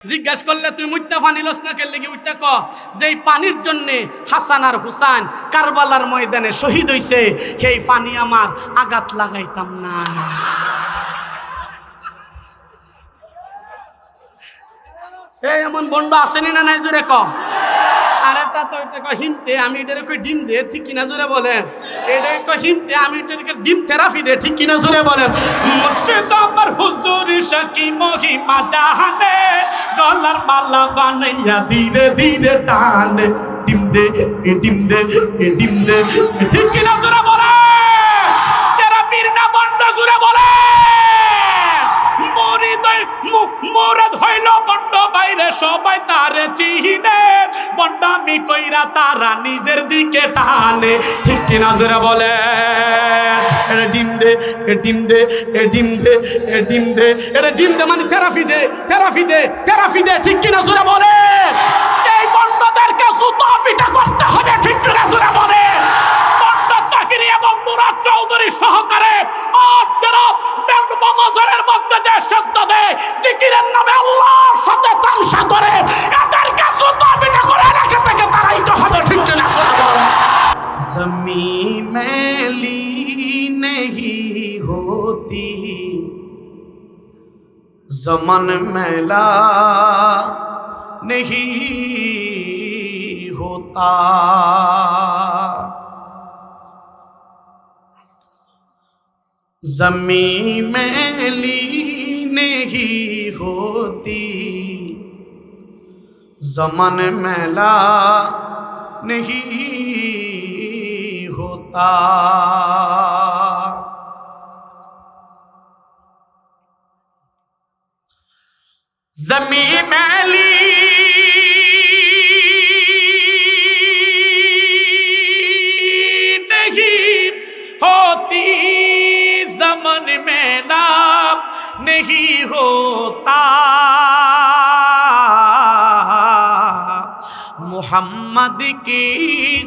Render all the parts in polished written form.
জিজ্ঞাসা করলে তুই মুইটা পানি লস না কেলে কি উইটা ক যে এই পানির জন্য হাসান আর হুসাইন কারবালার ময়দানে শহীদ হইছে সেই পানি আমার আঘাত লাগাইতাম না। এই এমন বন্ধ আসেনি না নাই জোরে ক। আরে তা তো এটা কয় হিমতে আমি এটারে কই ডিম দে ঠিক কিনা জোরে বলেন। এটা কই হিমতে আমি এটাকে ডিম থেরাপি দে ঠিক কিনা জোরে বলেন। মুর্শিদ আমার হুজুর শাকি মহিমা জাহানে গলার মালা বানাইয়া ধীরে ধীরে টানে ডিম দে ডিম দে ডিম দে ঠিক কিনা জোরে বলে। থেরাপির না বন্ধ জোরে বলে। মুরাদ হইল বন্ড বাইরে সবাই তারে চিনে বন্ডামি কইরা তারা নিজের দিকে টানে ঠিক কিনা জোরে বলে। ডিম দে ডিম দে ডিম দে ডিম দে এটা ডিম দে মানে থেরাপি দে থেরাপি দে থেরাপি দে ঠিক কিনা জোরে বলে। এই বন্ডদেরকে সুতো পিটা করতে হবে ঠিক কিনা জোরে বলে। বন্ড তাকিরি এবং মুরাদ চৌধুরী সহকারে আপনারা ব্যান্ড বাজারের মধ্যে যে শাস্তা দেয় জিকিরের নামে আল্লাহর সাথে তামসা করে এদেরকে সুতো পিটা করে রেখে থেকে তারাইতে হবে ঠিক কিনা জোরে বলে। জমিন মেলি नहीं होती ज़मन मैला नहीं होता ज़मीन मैली नहीं होती ज़मन मैला नहीं होता। ज़मीन मैली नहीं होती ज़मन मैला नहीं होता। मुहम्मद की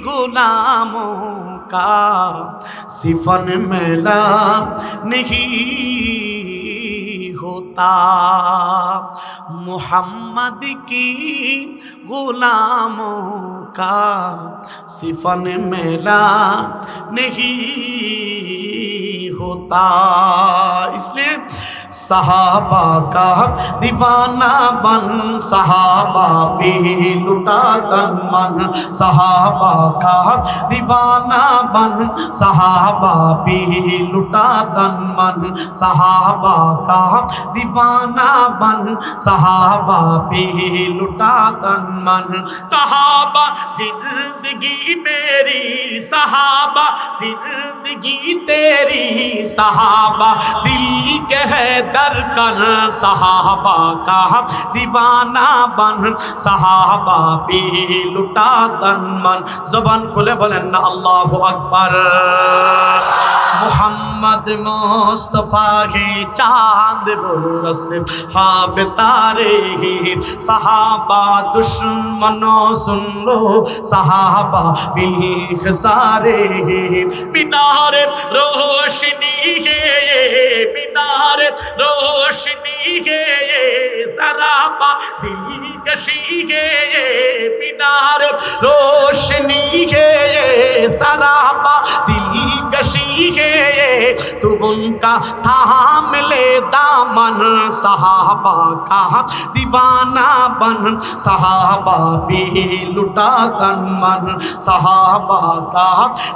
गुलामों का सिफन मैला नहीं होता। मुहम्मद की गुलामों का सिफन मैला नहीं होता। इसलिए सहाबा का दीवाना बन सहाबा भी लुटा तन मन सहाबा का दीवाना बन सहाबा भी लुटा तन मन सहाबा का दीवाना बन सहाबा भी लुटा तन मन। सहाबा जिंदगी मेरी सहाबा जिंदगी तेरी सहाबा दिल के है दरकन सहाबा का दीवाना बन सहाबा भी लुटा तन मन। ज़बान खुले बोलें ना अल्लाहु अकबर। मोहम्मद मुस्तफ़ा के चाँद बुर्रस हाब तारे ही सहाबा दुश्मनों सुन लो सहाबा बिल सारे ही मीनारे रोशनी है मीनारे रोशनी है सराबा दिल कशी है मीनारे रोशनी है सराबा दिल कशी है तू उनका थाम ले दामन सहाबा का दीवाना बन सहाबा भी लुटा तन मन सहाबा का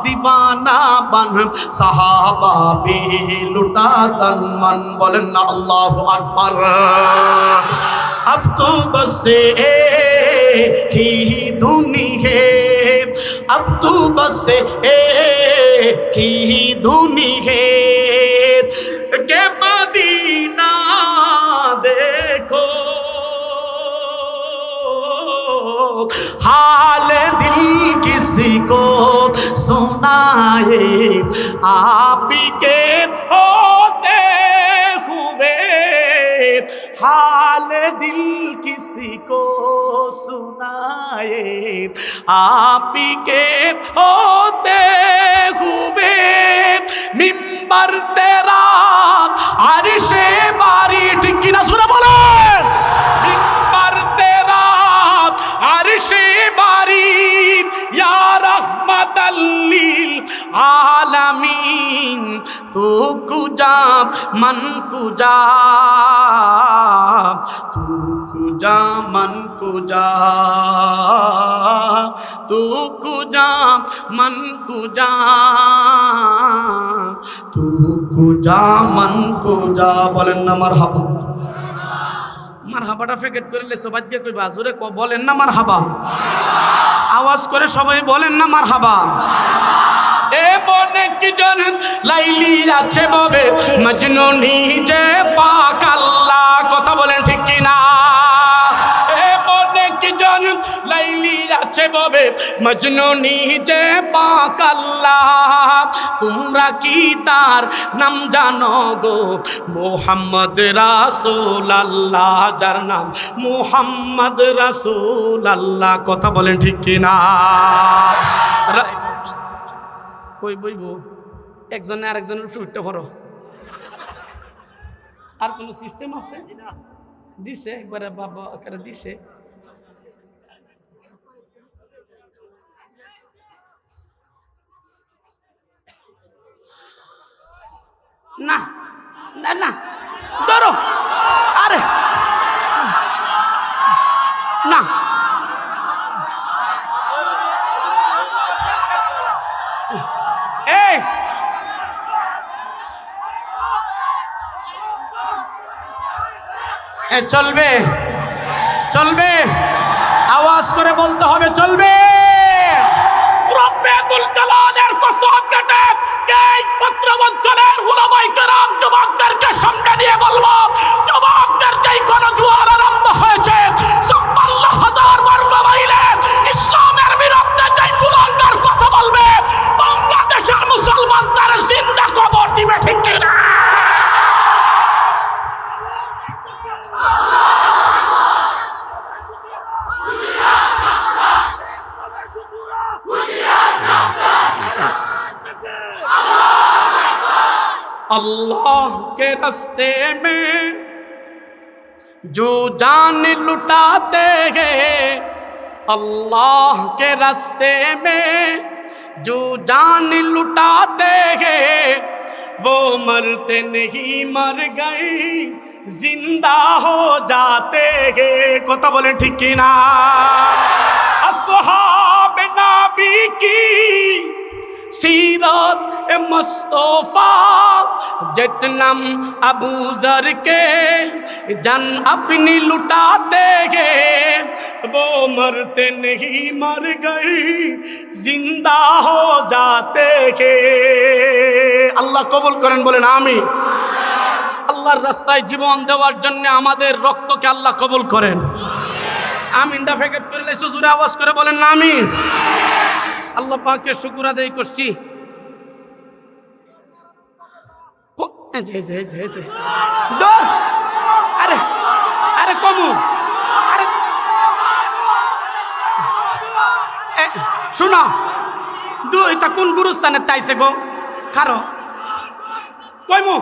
दीवाना बन सहाबा भी लुटा तन मन। बोलें ना अल्लाहु अकबर। अब तो बस ही धुनी है अब तो बस ही धुनी है के मदीना देखो हाल दिल किसी को सुनाए आप के होते हुए हाल दिल किसी को सुनाए आप के होते हुए मिंबर तेरा अर्शे बारी ठीक की ना सुना बोले मिंबर आलमीन तू कुजा मन कुजा तू कुजा मन कुजा तू कुजा मन कुजा तू कुजा मन कुजा बोलें ना मरहबा মারহাবাটা ফেকেট করলে সবাই দিয়ে কইবা জোরে বলেন না মারহাবা আওয়াজ করে সবাই বলেন না মারহাবা এ বনে কি জন লাইলি আছে ববে মজনু নিজে পাক আল্লাহ কথা বলেন ঠিক কি না এ বনে কি জন লাইলি আছে ববে মজনু নিজে পাক আল্লাহ তোমরা কি তার নাম জানো গো মোহাম্মদ রাসূল আল্লাহ যার নাম মোহাম্মদ রাসূল আল্লাহ কথা বলেন ঠিক কি না কই বইব একজনে আরেকজনের উপরে উঠতে পারো আর কোন সিস্টেম আছে দিছে একবারে বাবা করে দিছে না না না ধরো আরে না এই চলবে চলবে আওয়াজ করে বলতে হবে চলবে রব্বুল জালালের কসম কেটে এই পত্র অঞ্চলের উলামায়ে কেরাম যুবকদেরকে সামনে নিয়ে বলবো যুবকদের যেই গণজোয়ার আরম্ভ হয়েছে ৫৬,০০০ বর্গ মাইলে ইসলামের বিরুদ্ধে যেই কুলাঙ্গার কথা বলবে বাংলাদেশের মুসলমান তার জিন্দা কবর দিবে ঠিক কিনা अल्लाह के रास्ते में जो जान लुटाते हैं अल्लाह के रास्ते में जो जान लुटाते हैं वो मरते नहीं मर गए जिंदा हो जाते हैं কথা বলেন ঠিক কি না আসহাব নবী की सीरत मुस्तफा जटनम अबू जर के जन अपनी लुटाते हैं वो मरते नहीं मर गए जिंदा हो जाते हैं अल्लाह कबूल करें बोलें आमीन আল্লাহর রাস্তায় জীবন দেওয়ার জন্য আমাদের রক্তকে আল্লাহ কবুল করেন আমিনটা ফেকেট করলে সুজুরে আওয়াজ করে বলেন না আমিন আল্লাহ পাকের শুকর আদায় করছি আরে আরে কমু আরে শোনা দুই তা কোন গুরুস্থানে তাইছে গো খারো কইমু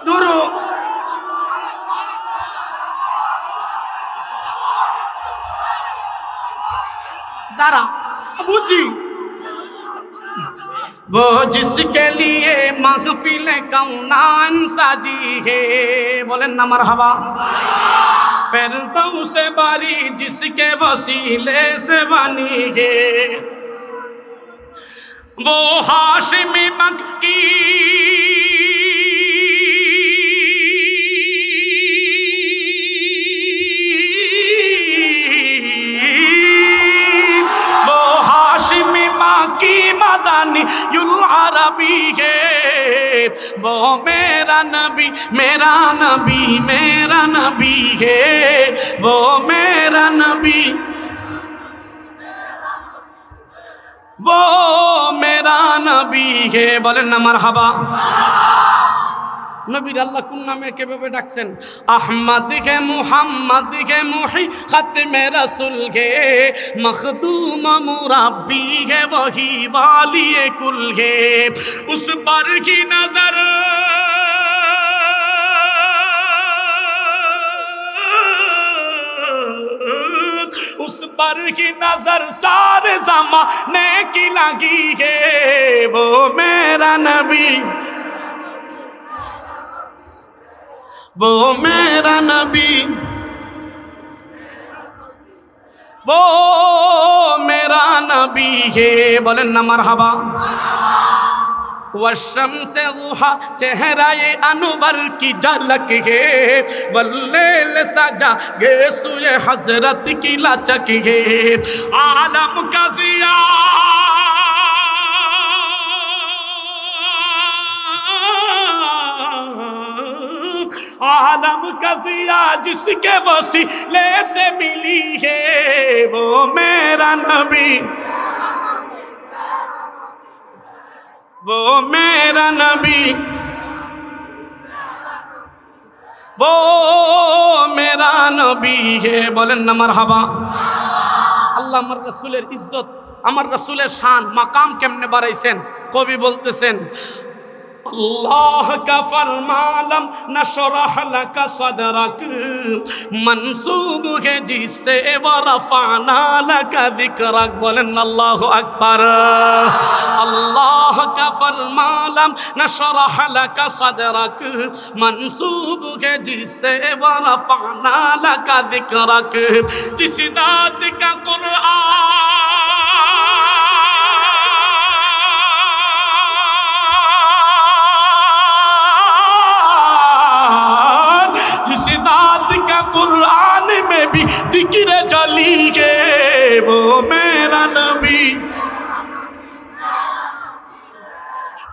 দূরু दारा बुझी वो जिसके लिए महफिल कौनान साजी है बोले न मरहबा फिरदौस से बारी जिसके वसीले से बनी है वो हाशिमी मक्की की मदानी युल अरबी है वो मेरा नबी मेरा नबी मेरा नबी है वो मेरा नबी वो मेरा नबी है बोलें ना मरहबा नबीर अल्लाह कुन नामे किभाबे डाकছেন আহমদ কে মুহাম্মদ কে মুহি খতমে রাসূল কে মখদুম মুরাব্বি কে वही वाली कुल কে उस पर की नजर उस पर की नजर सारे ज़माने की लगी है वो मेरा नबी वो मेरा नबी वो मेरा नबी है बोलें ना मरहबा वशम्स दुहा चेहरा ये अनवर की झलक है वल्लैल सजा गे सुए हजरत की लचक है आलम का जिया आलम का जिया जिसके वसीले से मिली है वो मेरा नबी वो मेरा नबी वो मेरा नबी है बोलें ना मरहबा আল্লাহ আমার রাসূলের ইজ্জত আমার রাসূলের শান মাকাম কেমনে বাড়াইছেন কবি বলতেছেন अल्लाह का फरमालम नशरह लका सदरक मंसूब है जिससे वरफाना लका जिक्रक बोलें अल्लाहु अकबर अल्लाह का फरमालम नशरह लका सदरक मंसूब है जिससे वरफाना लका जिक्रक जिस दात का कुरान में भी जिक्र जली के वो मेरा नबी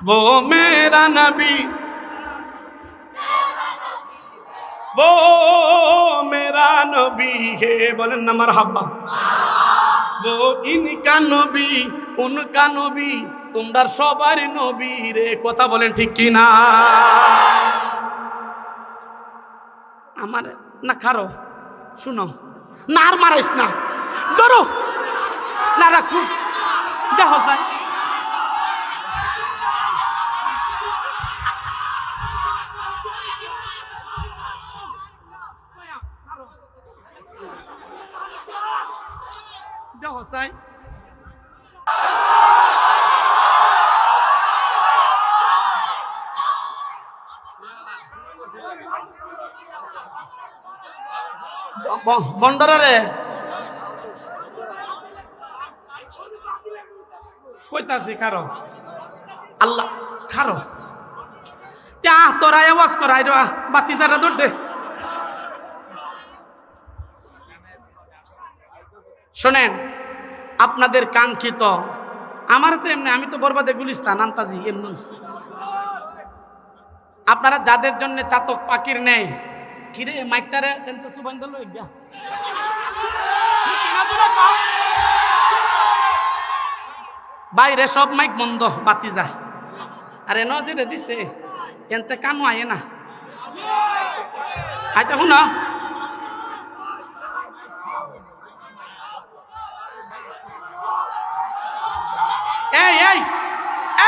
वो मेरा नबी वो मेरा नबी है बोलें ना मरहबा वो इनका नबी उनका नबी तुम्हार सबार नबी रे कथा बोलें ठीक की ना আমার না খারো শুনো না আর মারাইস না ধরো না রাখো দেখো স্যার দেখো স্যার বন্দরে কইতাছি খারো আল্লাহ খারো তা তোরা আওয়াজ করাই রে বাতি যারা দৌড় দে শোনেন আপনাদের কাঙ্ক্ষিত আমার তো এমনি আমি তো বরবাদে গুলিস্তান আন্তাজি এমনি আপনারা যাদের জন্য চাতক পাখির নেই কিরে মাইকটারে এত সুবন্ধ লই গা বাইরে সব মাইক বন্ধ বাতি যা আরে ন যেটা দিছে এনতে কানু আয়ে না আইতা শুনা এই এই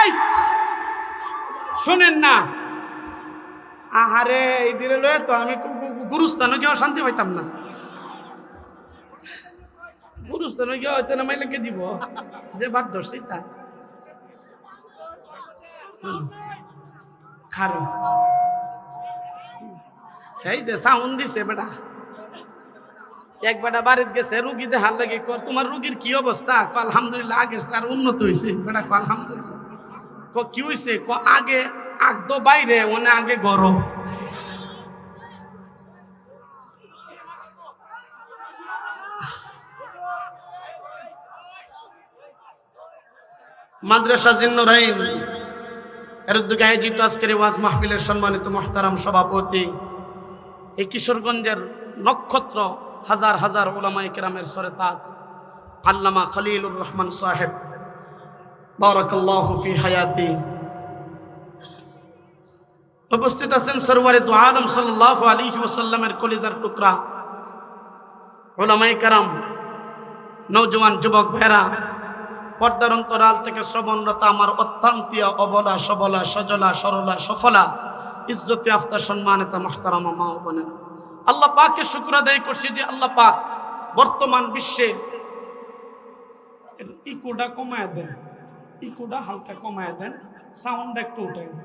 এই শুনেন না আহারে এই দিলে লয়ে তো আমি গুরুস্থানে গিয়ে শান্তি পাইতাম না গুরুস্থানে গিয়ে হয়তো না মাইলে কে দিব যে বাদ ধরছে তা খারো এই যে সাউন্ড দিছে বেটা এক বেটা বাড়িতে গেছে রুগী দেখার লাগে কর তোমার রুগীর কি অবস্থা ক আলহামদুলিল্লাহ আগের স্যার উন্নত হয়েছে বেটা ক আলহামদুলিল্লাহ ক কি হয়েছে ক আগে আগতো বাইরে ওনে আগে গরম মাদ্রাসা জিন্নুরাইন এর উদ্যোগে আয়োজিত আজকের ওয়াজ মাহফিলের সম্মানিত মুহতারাম সভাপতি এই কিশোরগঞ্জের নক্ষত্র হাজার হাজার উলামায়ে কেরামের সরতাজ আল্লামা খলিলুর রহমান সাহেব বারাকাল্লাহু ফি হায়াতি উপস্থিত আছেন সরওয়ারে দু আলম সাল্লাল্লাহু আলাইহি ওয়াসাল্লামের কলিজার টুকরা উলামায়ে কেরাম নওজোয়ান যুবক ভাইরা পর্দার অন্তরাল থেকে শ্রবণরত আমার অত্যন্তীয় অবলা সবলা সজলা সরলা সফলা ইজ্জতে আফতার সম্মানিত মুহতারামা মা ও বোনেরা আল্লাহ পাকের শুকর আদায় করছি যে আল্লাহ পাক বর্তমান বিশ্বে ইকোটা কমায় দেন, ইকোটা হালকা কমায় দেন, সাউন্ড একটু উঠাই দেন।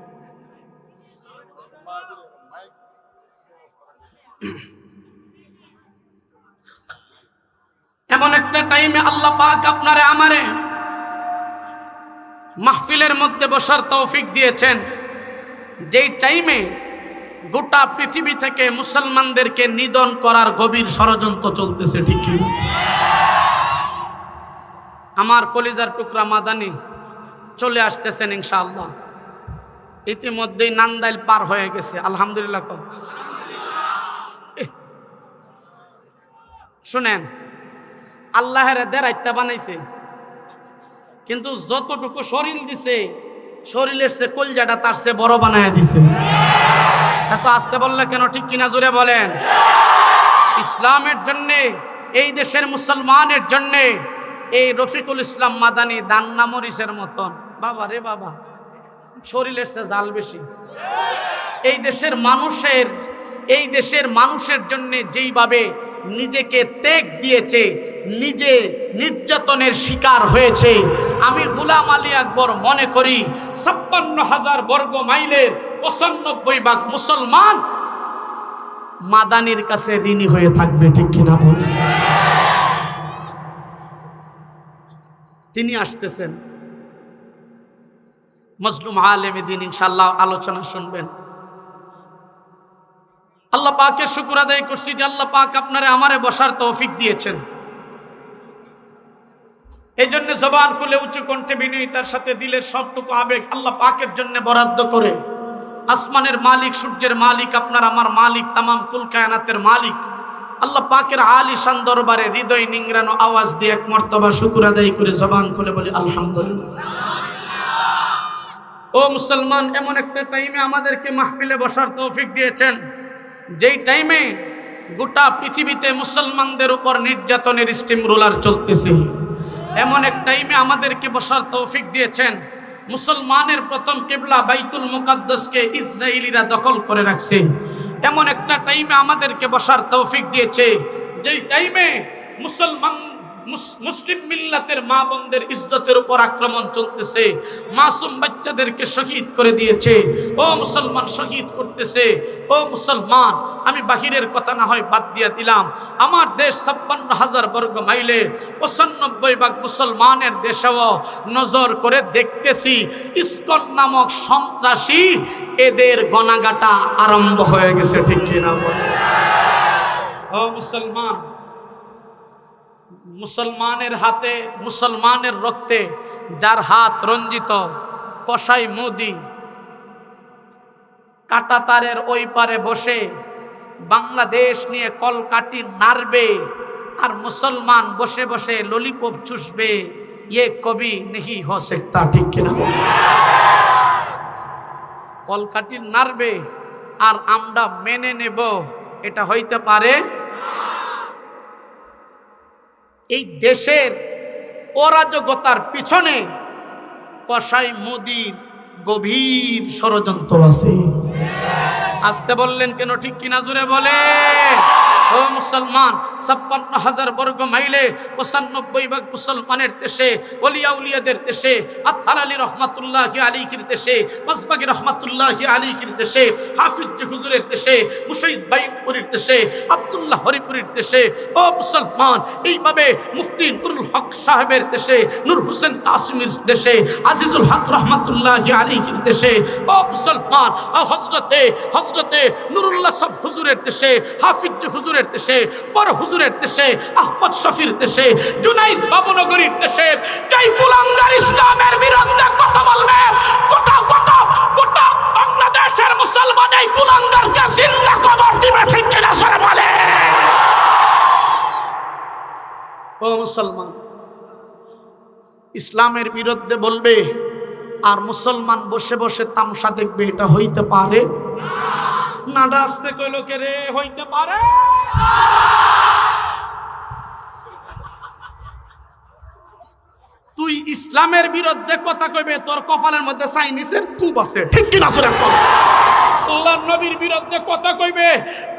এমন একটা টাইমে আল্লাহ পাক আপনারে আমারে মাহফিলের মধ্যে বসার তৌফিক দিয়েছেন, যেই টাইমে গোটা পৃথিবী থেকে মুসলমানদেরকে নিধন করার গভীর ষড়যন্ত্র চলতেছে, ঠিক কি? আমার কলিজার টুকরা মাদানী চলে আসতেছেন ইনশাআল্লাহ। ইতিমধ্যেই নান্দাইল পার হয়ে গেছে, আলহামদুলিল্লাহ। শুনেন, আল্লাহের দেরাইত্তা বানাইছে, কিন্তু যতটুকু শরীর দিছে, শরীরের সে কলজাটা তার সে বড় বানায় দিছে। এত আসতে বললে কেন, ঠিক কিনা জোরে বলেন? ইসলামের জন্যে, এই দেশের মুসলমানের জন্যে এই রফিকুল ইসলাম মাদানী দান্না মরিচের মতন, বাবা রে বাবা, শরীরের সে জাল বেশি। এই দেশের মানুষের জন্য যেইভাবে নিজেকে ত্যাগ দিয়েছে, নিজে নির্যাতনের শিকার হয়েছে, আমি গোলাম আলী আকবর মনে করি ৫৬,০০০ বর্গ মাইলের ৯৫ ভাগ মুসলমান মাদানির কাছে ঋণী হয়ে থাকবে, ঠিক কিনা বল? তিনি আসতেছেন, মজলুম আলেম দ্বীন, ইনশাআল্লাহ আলোচনা শুনবেন। আল্লাহ পাকের শুকর আদায় করছি যে আল্লাহ পাক আপনারে আমারে বসার তৌফিক দিয়েছেন। এই জন্য জবান খুলে উঁচু কণ্ঠে বিনয়িতার সাথে দিলের সবটুকু আবেগ আল্লাহ পাকের জন্য বরাদ্দ করে, আসমানের মালিক, সূর্যের মালিক, আপনার আমার মালিক, তামাম কুল কায়নাতের মালিক আল্লাহ পাকের আলিশান দরবারে হৃদয় নিংড়ানো আওয়াজ দিয়ে এক মর্তবা শুকর আদায় করে জবান খুলে বলি আলহামদুলিল্লাহ। ও মুসলমান, এমন একটা টাইমে আমাদেরকে মাহফিলে বসার তৌফিক দিয়েছেন, যেই টাইমে গোটা পৃথিবীতে মুসলমানদের উপর নির্যাতনের স্টিম রোলার চলতেছে। এমন এক টাইমে আমাদেরকে বসার তৌফিক দিয়েছেন, মুসলমানের প্রথম কিবলা বাইতুল মুকাদ্দাসকে ইসরায়েলিরা দখল করে রাখছে। এমন একটা টাইমে আমাদেরকে বসার তৌফিক দিয়েছে, যেই টাইমে মুসলিম মিল্লাতের মা বোনদের ইজ্জতের উপর আক্রমণ চলতেছে, মাসুম বাচ্চাদেরকে শহীদ করে দিয়েছে। ও মুসলমান, শহীদ করতেছে। ও মুসলমান, আমি বাহিরের কথা না হয় বাদ দিয়ে দিলাম, আমার দেশ ৫৬,০০০ বর্গ মাইলে ৯৫ ভাগ মুসলমানের দেশেও নজর করে দেখতেছি ইসকন নামক সন্ত্রাসী এদের গণাগাটা আরম্ভ হয়ে গেছে, ঠিক কিনা বলে? ও মুসলমান, মুসলমানের হাতে, মুসলমানের রক্তে যার হাত রঞ্জিত, কসাই মোদি কাটা তারের ওই পারে বসে বাংলাদেশ নিয়ে কলকাঠি নাড়বে, আর মুসলমান বসে বসে ললিপপ চুষবে, ये कभी नहीं हो सकता, ঠিক কিনা? কলকাঠি নাড়বে আর আমরা মেনে নেব, এটা হইতে পারে? এই দেশের অরাজকতার পিছনে কসাই মোদির গভীর ষড়যন্ত্র আছে। আসতে বললেন কেন, ঠিক কিনা জোরে বলে? ও মুসলমান, ৫৬,০০০ বর্গ মাইলে ৯৫ ভাগ মুসলমানের দেশে, ওলিয়া উলিয়াদের দেশে, আতহার আলী রহমাতুল্লাহি আলাইহির দেশে, মাসবাগি রহমাতুল্লাহি আলাইহির দেশে, হাফিজ হুজুরের দেশে, মুশাহিদ বাইনপুরীর দেশে, আব্দুল্লাহ হরিপুরীর দেশে, ও মুসলমান, এইভাবে মুফতি নুরুল হক সাহেবের দেশে, নূর হোসেন কাসিমের দেশে, আজিজুল হক রহমাতুল্লাহি আলাইহির দেশে, ও মুসলমান, হযরতে নুরুল্লাহ সাহেব হুজুরের দেশে, হাফিজ হুজুরের দেশে, বড় হুজুরের দেশে, আহমদ শফির দেশে, জুনাইদ বাবুনগরীর দেশে, যেই কুলাঙ্গার ইসলামের বিরুদ্ধে কথা বলবে, গোটা বাংলাদেশের মুসলমান এই কুলাঙ্গারকে জিন্দা কবর দিবে, ঠিক কিনা সরে বলে? ও মুসলমান, ইসলামের বিরুদ্ধে বলবে আর মুসলমান বসে বসে তামসা দেখবে, এটা হইতে পারে না? আসতে কইলো কে রে, হইতে পারে? তুই ইসলামের বিরুদ্ধে কথা কইবে, তোর কপালের মধ্যে চাইনিজের টুব আছে, ঠিক কিনা? আল্লাহর নবীর বিরুদ্ধে কথা কইবে,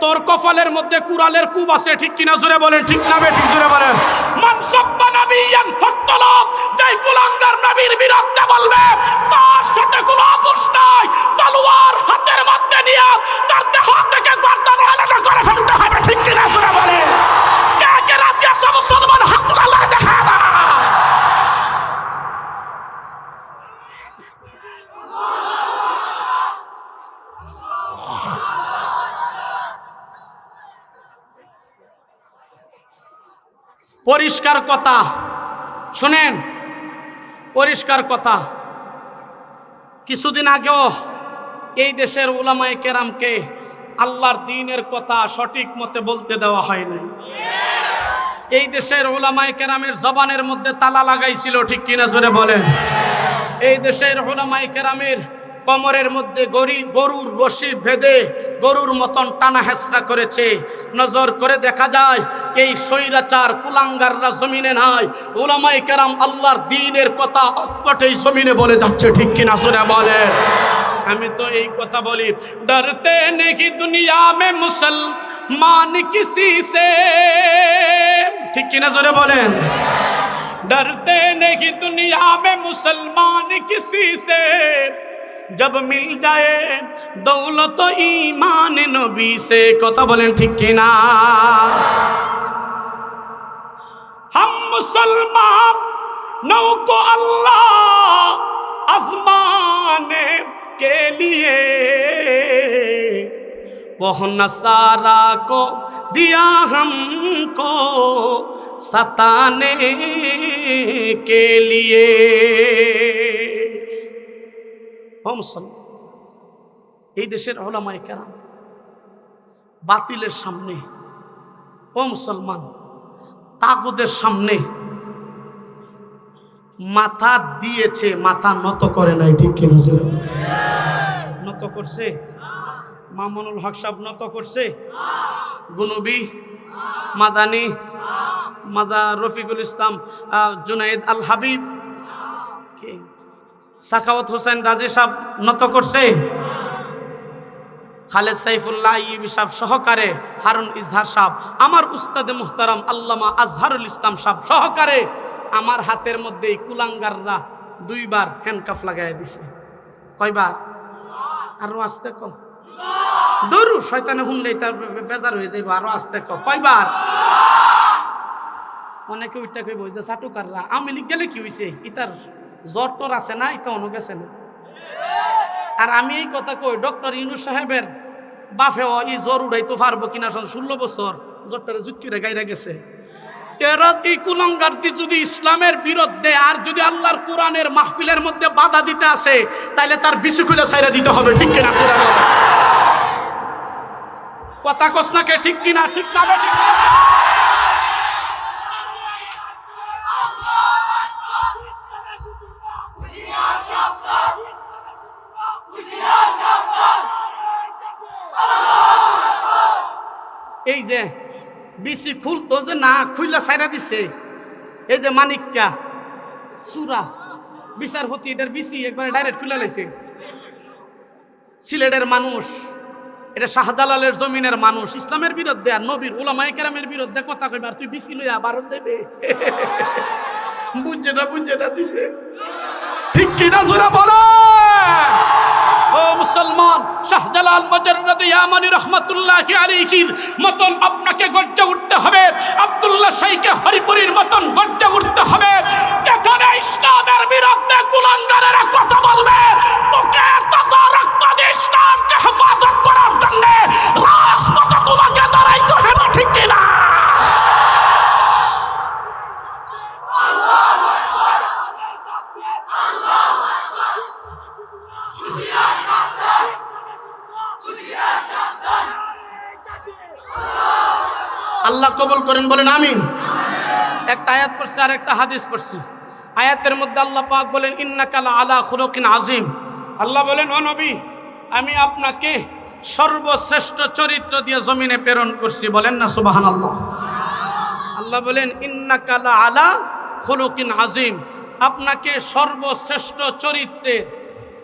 তোর কপালের মধ্যে কুড়ালের কূপ আছে, ঠিক কিনা জোরে বলেন, ঠিক না বে ঠিক জোরে বলেন। মান সাব্বা নাবিয়ান ফাকতালাব, যেই কুলাঙ্গার নবীর বিরুদ্ধে বলবে তার সাথে কোনো আপোষ নাই, তলোয়ার হাতের মধ্যে নিয়ে তার দেহ থেকে গর্দান আলাদা করে ফেলতে হবে, ঠিক কিনা জোরে বলেন। কে কে রাজি আছে মুসলমান হাত তুলে আল্লাহর দেখা দাও। পরিষ্কার কথা শুনেন, পরিষ্কার কথা। কিছুদিন আগেও এই দেশের উলামায়ে কেরামকে আল্লাহর দ্বীনের কথা সঠিক মতে বলতে দেওয়া হয় নাই। এই দেশের উলামায়ে কেরামের জবানের মধ্যে তালা লাগাইছিল, ঠিক কিনা জোরে বলেন। এই দেশের উলামায়ে কেরামের কোমরের মধ্যে গরুর রশি বেঁধে গরুর মতন টানা হেঁচড়া করেছে। নজর করে দেখা যায় এই স্বৈরাচার কুলাঙ্গাররা জমিনে নাই, উলামায়ে কেরাম আল্লাহর দ্বীনের কথা অকপট এই জমিনে বলে যাচ্ছে, ঠিক কিনা জোরে বলে। আমি তো এই কথা বলি, ডরতে নেহি দুনিয়া মে মুসলমান কিসি সে, ঠিক কিনা জোরে বলেন। डरते नहीं दुनिया में मुसलमान किसी से, जब मिल जाए दौलत ईमान नबी से। कथा बोलें ठीक कि ना। हम मुसलमानों को अल्लाह आजमाने के लिए वो नसारा को दिया हमको सताने के लिए। এই দেশের উলামায়ে কেরাম বাতিলের সামনে, ও মুসলমান, তাগুদের সামনে মাথা দিয়েছে, মাথা নত করে নাই, ঠিক কিনা? নত করছে? মামুনুল হক সাহেব নত করছে? গুনবি, মাদানি, রফিকুল ইসলাম, জুনাইদ আল হাবিব, সাখাওয়াত হোসেন রাজি সাহেব নত করছে? খালেদ সাইফুল্লাহ আইয়ুবী সাহেব সহকারে, হারুন ইজহার সাহেব, আমার উস্তাদে মুহতারাম আল্লামা আজহারুল ইসলাম সাহেব সহকারে আমার হাতের মধ্যে কুলাঙ্গাররা 2 বার হ্যান্ডকাফ লাগাই দিছে। কয়বার? আরো আসতে কম, দৌড়ু শয়তানে শুনলে তার বেজার হয়ে যাইব, আরো আসতে কম। কয়বার? অনেকে উইটা কইব যে চাটুকাররা আওয়ামী লীগ গেলে কি হইছে, ইতার জ্বর টর আছে না, ইতা অনেক আছে না। আর আমি এই কথা কই, ডক্টর ইউনূস সাহেবের বাফেও এই জ্বর উড়াইতে পারবো কিনা, 16 বছর জ্বরটারে জুটকিরে গাইরা গেছে। এরা এই কুলাঙ্গারটি যদি ইসলামের বিরুদ্ধে আর যদি আল্লাহর কোরআনের মাহফিলের মধ্যে বাধা দিতে আসে, তাইলে তার বিচি খুলে ছাইরা দিতে হবে, ঠিক কিনা? কথা কস না কে, ঠিক কিনা? ঠিক না? ঠিক না? এই যে বিসি খুলতো যে না খুইলা ছাইরা দিছে, এই যে মানিক্কা সুরা বিচারপতি, এটার বিসি একবারে ডাইরেক্ট খুলে লাইছে। সিলেটের মানুষ, এটা শাহজালালের জমিনের মানুষ, ইসলামের বিরুদ্ধে আর নবীর উলামায়ে কেরামের বিরুদ্ধে কথা কইবার তুই বিসি লইয়া ভারত যাবে, বুঝছে না দিছে, ঠিক কিনা জোরে বলো। ও মুসলমান, শাহজালাল মুজাররদ ইয়ামানি রহমাতুল্লাহি আলাইহির মতন আপনাকে গর্জে উঠতে হবে, আব্দুল্লাহ শাইখে হরিপুরীর মতন গর্জে উঠতে হবে। যেখানে ইসলামের বিরুদ্ধে কুলাঙ্গারেরা কথা বলবে, তোকে তাজা রক্ত দিয়ে ইসলামকে হেফাজত করার জন্য রাজপথে তোমাকে দাঁড়াইতে হবে, ঠিক কিনা? আল্লাহ কবুল করেন, বলেন আমিন। একটা আয়াত পড়ছি আর একটা হাদিস পড়ছি। আয়াতের মধ্যে আল্লাহ পাক বলেন ইন্নাকা আলা খুলুকিন আযীম। আল্লাহ বলেন, ও নবী, আমি আপনাকে সর্বশ্রেষ্ঠ চরিত্র দিয়ে জমিনে প্রেরণ করছি। বলেন না সুবহানাল্লাহ। আল্লাহ বলেন ইন্নাকা আলা খুলুকিন আযীম, আপনাকে সর্বশ্রেষ্ঠ চরিত্রে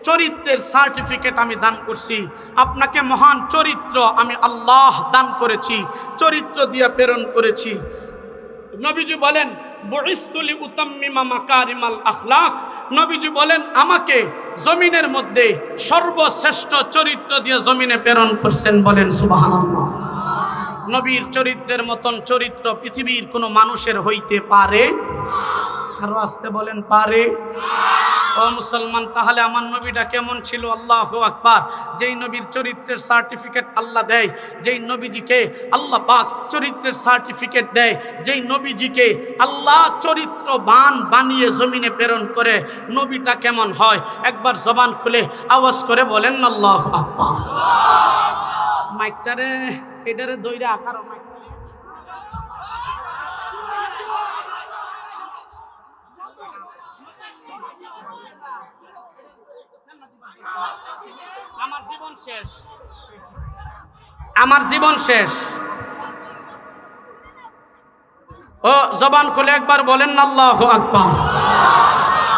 চরিত্রের সার্টিফিকেট আমি দান করছি, আপনাকে মহান চরিত্র আমি আল্লাহ দান করেছি, চরিত্র দিয়ে প্রেরণ করেছি। নবীজি বলেন বুইসতুলি উতাম্মিমা মাকারিমাল আখলাক, নবীজি বলেন আমাকে জমিনের মধ্যে সর্বশ্রেষ্ঠ চরিত্র দিয়ে জমিনে প্রেরণ করছেন, বলেন সুবহানাল্লাহ। নবীর চরিত্রের মতন চরিত্র পৃথিবীর কোনো মানুষের হইতে পারে? আরো আসতে বলেন পারে? ও মুসলমান, তাহলে আমার নবীটা কেমন ছিল? আল্লাহু আকবার। যেই নবীর চরিত্রের সার্টিফিকেট আল্লাহ দেয়, যেই নবীজিকে আল্লাহ পাক চরিত্রের সার্টিফিকেট দেয়, যেই নবীজিকে আল্লাহ চরিত্রবান বানিয়ে জমিনে প্রেরণ করে, নবীটা কেমন হয়? একবার জবান খুলে আওয়াজ করে বলেন আল্লাহু আকবার। মাইকটারে এটারে দইরা আকার মাইক। আমার জীবন শেষ, আমার জীবন শেষ। ও জবান খুলে একবার বলেন আল্লাহু আকবার।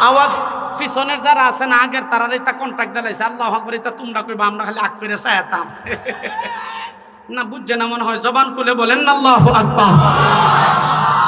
আওয়াজ পিছনের যারা আছেন আগের তারারই তা কন্ট্যাক্ট দিলাইছে, আল্লাহু আকবার এটা তোমরা কইবা, আমরা খালি আগ করে চাইতাম না, বুঝছে না মনে হয়। জবান খুলে বলেন আল্লাহু আকবার।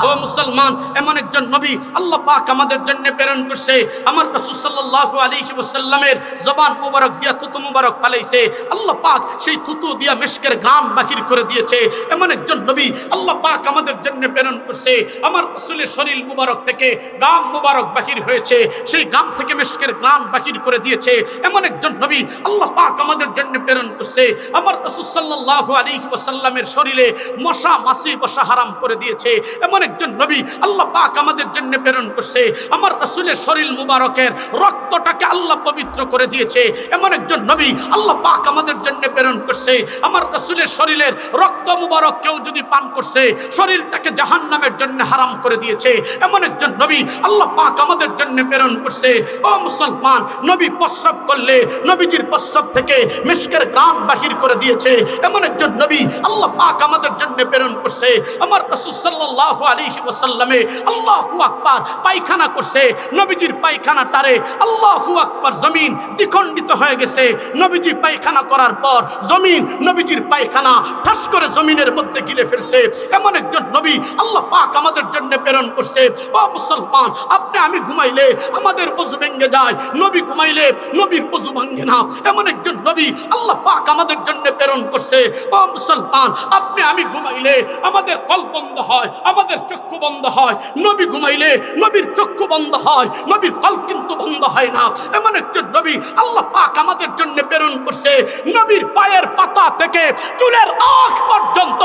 ও মুসলমান, এমন একজন নবী আল্লাহ পাক আমাদের জন্য প্রেরণ করছে। আমার রাসূল সাল্লাল্লাহু আলাইহি ওয়াসাল্লামের জবান মুবারক দিয়া থুতু মুবারক ফালাইছে, আল্লাহ পাক সেই থুতু দিয়া মিশকের ঘ্রাণ বাহির করে দিয়েছে। এমন একজন নবী আল্লাহ পাক আমাদের জন্য প্রেরণ করছে। আমার রাসূলের শরীর মুবারক থেকে গাম মুবারক বাহির হয়েছে, সেই গাম থেকে মিশকের ঘ্রাণ বাহির করে দিয়েছে। এমন একজন নবী আল্লাহ পাক আমাদের জন্য প্রেরণ করছে। আমার রাসূল সাল্লাল্লাহু আলাইহি ওয়াসাল্লামের শরীরে মশা মাছি বসা হারাম করে দিয়েছে। এমন একজন নবী আল্লাহ পাক আমাদের জন্য প্রেরণ করছে। আমার রাসূলের শরীর মুবারকের রক্তটাকে আল্লাহ পবিত্র করে দিয়েছে। এমন একজন নবী আল্লাহ পাক আমাদের জন্য প্রেরণ করছে। আমার রাসূলের শরীরের রক্ত মুবারক কেউ যদি পান করছে, শরীরটাকে জাহান্নামের জন্য হারাম করে দিয়েছে। এমন একজন নবী আল্লাহ পাক আমাদের জন্য প্রেরণ করছে। ও মুসলমান, নবী প্রস্রাব করলে নবীজির প্রস্রাব থেকে মিশকের ঘ্রাণ বাহির করে দিয়েছে। এমন একজন নবী আল্লাহ পাক আমাদের জন্য প্রেরণ করছে। আমার রাসূল সাল্লাল্লাহু আলাইহি ওয়াসাল্লামে আল্লাহু আকবার পায়খানা করছে, নবীজির পায়খানাটারে আল্লাহু আকবার জমিন দ্বিখণ্ডিত হয়ে গেছে। নবীজি পায়খানা করার পর জমিন নবীজির পায়খানা ঠাস করে জমিনের মধ্যে গিলে ফেলছে। এমন একজন নবী আল্লাহ পাক আমাদের জন্য প্রেরণ করছে। ও মুসলমান, আপনি আমি ঘুমাইলে আমাদের ওযু ভেঙে যায়, নবী ঘুমাইলে নবীর ওযু ভাঙে না। এমন একজন নবী আল্লাহ পাক আমাদের জন্য প্রেরণ করছে। ও মুসলমান, আপনি আমি ঘুমাইলে আমাদের কল্প বন্ধ হয়, আমাদের চক্ষু বন্ধ হয়। নবী ঘুমাইলে নবীর চক্ষু বন্ধ হয়, নবীর কল্প কিন্তু বন্ধ হয় না। এমন একজন নবী আল্লাহ পাক আমাদের জন্য প্রেরণ করছে। নবীর পায়ের পাতা থেকে চুলের আখ পর্যন্ত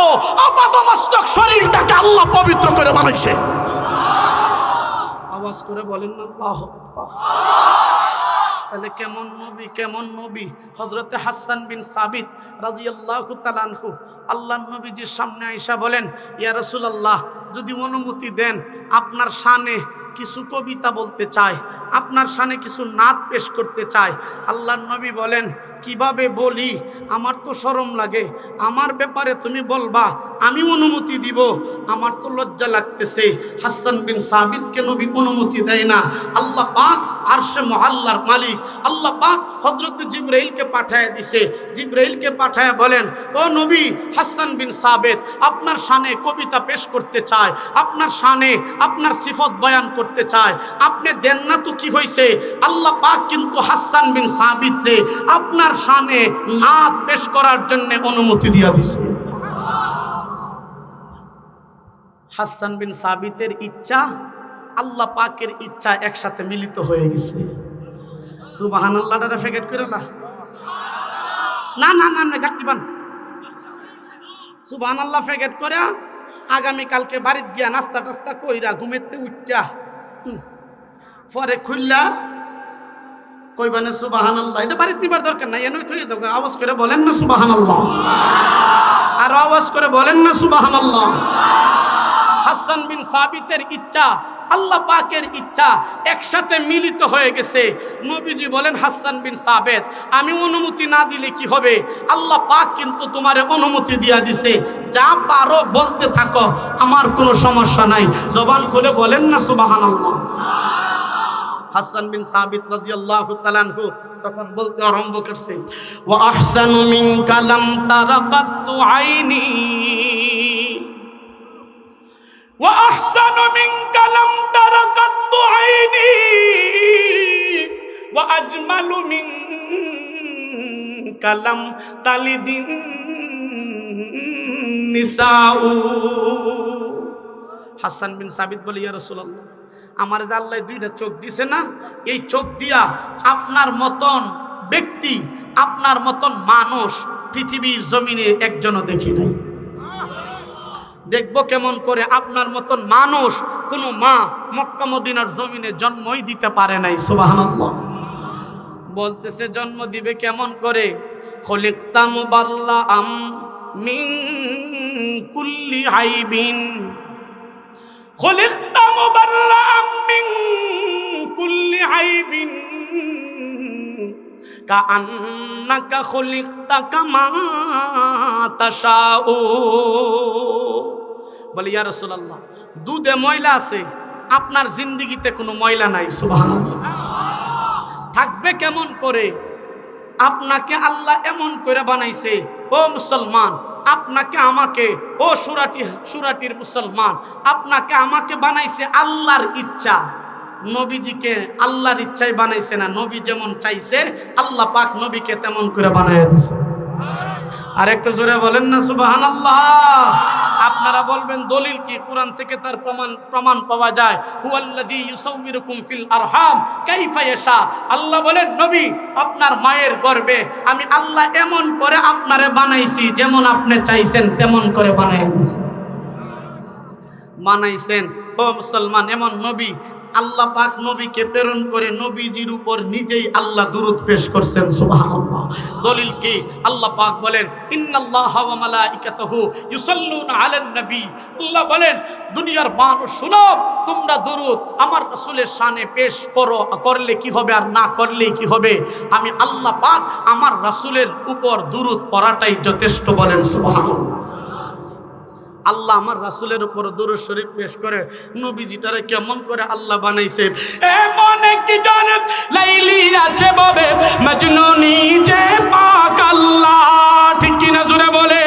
আপাদমস্তক শরীরটাকে আল্লাহ পবিত্র করে বানাইছে। আওয়াজ করে বলেন না আল্লাহু আকবার। তাহলে কেমন নবী, কেমন নবী? হযরতে হাসান বিন সাবিত রাদিয়াল্লাহু তাআলা আনহু আল্লাহর নবীজির সামনে আয়েশা বলেন, ইয়া রাসূলুল্লাহ, যদি অনুমতি দেন আপনার শানে কিছু কবিতা বলতে চাই, আপনার শানে কিছু নাত পেশ করতে চাই। আল্লাহর নবী বলেন, কিভাবে বলি? আমার তো শরম লাগে, আমার ব্যাপারে তুমি বলবা, আমি অনুমতি দিব, আমার তো লজ্জা লাগতেছে। হাসান বিন সাবিতকে নবী অনুমতি দেয় না। আল্লাহ পাক আরশে মহল্লার মালিক আল্লাহ পাক হযরত জিবরাইলকে পাঠায় দিছে। জিবরাইলকে পাঠায় বলেন, ও নবী, হাসান বিন সাবিত আপনার শানে কবিতা পেশ করতে চায়, আপনার শানে আপনার সিফত বয়ান করতে চায়, আপনি দেন না তো কি হয়েছে? আল্লাহ পাক কিন্তু হাসান বিন সাবিত রে আপনার শানে নাত পেশ করার জন্য অনুমতি দিয়া দিছে। হাসান বিন সাবিতের ইচ্ছা আল্লাহ পাকের ইচ্ছা একসাথে মিলিত হয়ে গেছে। সুবহানাল্লাহটা ফেকেট করে না, না না না না গাকিবান সুবহানাল্লাহ ফেকেট করে আগামী কালকে বাড়িতে গিয়া নাস্তা টাস্তা কইরা ঘুমেতে উঠা পরে খুললা কইবানে সুবহানাল্লাহ। এটা বাড়িতে নিবার দরকার নাই, এনই থইয়ে যাও। আওয়াজ করে বলেন না সুবহানাল্লাহ, আর আওয়াজ করে বলেন না সুবহানাল্লাহ। হাসান বিন সাবিতের ইচ্ছা আল্লাহ পাকের ইচ্ছা একসাথে মিলিত হয়ে গেছে। নবীজি বলেন, হাসান বিন সাবিত, আমি অনুমতি না দিলে কি হবে? আল্লাহ পাক কিন্তু তোমার অনুমতি দিয়া দিছে, যা পারো বলতে থাকো, আমার কোনো সমস্যা নাই। জবান খুলে বলেন না সুবহানাল্লাহ। হাসান বিন সাবিত রাদিয়াল্লাহু তাআলা আনহু তখন বলতে আরম্ভ করছে, ওয়া আহসানু মিনকা লাম তারাকাতু আইনি, ওয়া আহসানু মিনকা লাম তারাকাতু আইনি, ওয়া আজমালু মিনকা লাম তালিদিন নিসাউ। হাসান বিন সাবিত বলে, ইয়া রাসূলুল্লাহ, আমার যে আল্লাহ দুইটা চোখ দিছে না, এই চোখ দিয়া আপনার মতন ব্যক্তি, আপনার মতন মানুষ পৃথিবীর জমিনে একজনও দেখি নাই। দেখবো কেমন করে? আপনার মতন মানুষ কোনো মা মক্কা মদিনার জমিনে জন্মই দিতে পারে নাই। সুবহানাল্লাহ। বলতেছে জন্ম দিবে কেমন করে? খলিকতা মুবাররাআম মিন কুল্লি আইবিন, খলিকতা মুবাররাআম মিন কুল্লি আইবিন কাআন্নাকা খলিকতা কামা তাশাউ। বলে, ইয়া রাসূলুল্লাহ, দুধে ময়লা আছে, আপনার জিন্দেগিতে কোনো ময়লা নাই। সুবহানাল্লাহ। থাকবে কেমন করে? আপনাকে আল্লাহ এমন করে বানাইছে, ও মুসলমান, আপনাকে আমাকে, ও সুরাটির মুসলমান, আপনাকে আমাকে বানাইছে আল্লাহর ইচ্ছা। নবীজিকে আল্লাহর ইচ্ছায় বানাইছে না, নবী যেমন চাইছে আল্লাহ পাক নবীকে তেমন করে বানাইয়া দিছে। আর একটু জোরে বলেন না সুবহানাল্লাহ। আপনারা বলবেন দলিল কি? কোরআন থেকে তার প্রমাণ পাওয়া যায়। হুয়াল্লাযী ইউসাউবিরুকুম ফিল আরহাম কাইফা ইয়াশা। আল্লাহ বলেন, নবী, আপনার মায়ের গর্ভে আমি আল্লাহ এমন করে আপনারে বানাইছি, যেমন আপনি চাইছেন তেমন করে বানাইয়া দিছি। বানাইছেন। ও মুসলমান, এমন নবী আল্লাহ পাক নবীকে প্রেরণ করে নবীজির উপর নিজেই আল্লাহ দুরূদ পেশ করছেন। সুবহানাল্লাহ। দলিল কি? আল্লাহ পাক বলেন, ইন্নাল্লাহা ওয়া মালাইকাতাহু ইউসাল্লুনা আলান নবী। আল্লাহ বলেন, দুনিয়ার মানুষ শুনো, তোমরা দুরূদ আমার রাসূলের শানে পেশ করলে কি হবে আর না করলে কি হবে? আমি আল্লাহ পাক আমার রাসূলের উপর দুরূদ পড়াটাই যথেষ্ট। বলেন সুবহানাল্লাহ। আল্লাহ আমার রাসূলের উপর দুরূদ শরীফ পেশ করে নবীজিটারে কেমন করে আল্লাহ বানাইছে। এমন কি জানে লাইলি আছে ববে মজনুনি যে পাক আল্লাহ। ঠিক কি না জোরে বলে?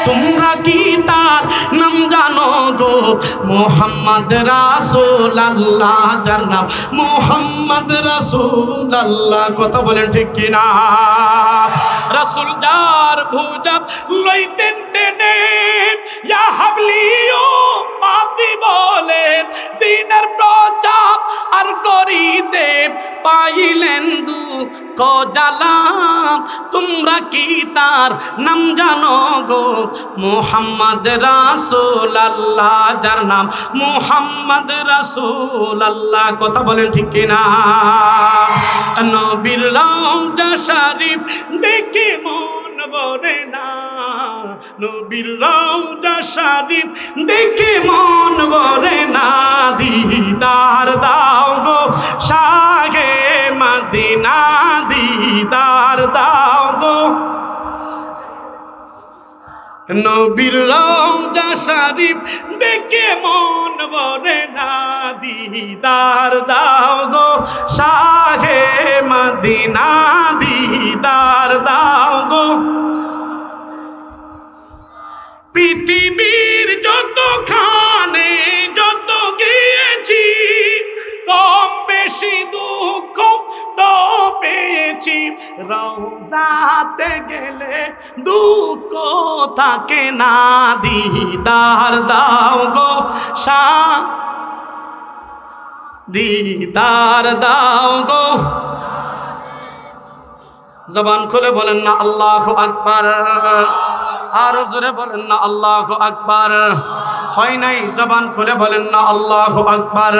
তোমরা কি তার নাম জানো গো? মুহাম্মদ রাসূলুল্লাহ, যার নাম মুহাম্মদ রাসূলুল্লাহ। কথা বলেন ঠিক কি না? রাসূল যার ভুজা লইতেন টেনে, ইয়া হাবলিও পাতি বলে দিনের প্রচার আর করিতে পাইলেন দুঃখ জ্বালা। তোমরা কি তার নাম জানো গো? মুহাম্মদ রাসূলুল্লাহ, যার নাম মুহাম্মদ রাসূলুল্লাহ। কথা বলেন ঠিক কিনা? নবীর রওজা শরীফ দেখে মন ভরে না, নবীর রওজা শরীফ দেখে মন ভরে না। দিদার দাও গো শাহে মদিনা, দিদার দাও গো। নবীর রওজা শরীফ দেখে মন ভরে না, দিদার দাও গো শাহে মদিনা, দিদার দাও গো। পৃথিবীর যতখানে যত গিয়েছি, কম বেশি দুঃখ তো পেয়েছি। রওজাতে গেলে দুঃখ থাকে না, দিদার দাও গো শাহ, দিদার দাও গো। জবান খুলে বলেন না আল্লাহু আকবার। আর জোরে বলেন না আল্লাহু আকবার। হয় নাই? জবান খুলে বলেন না আল্লাহু আকবার।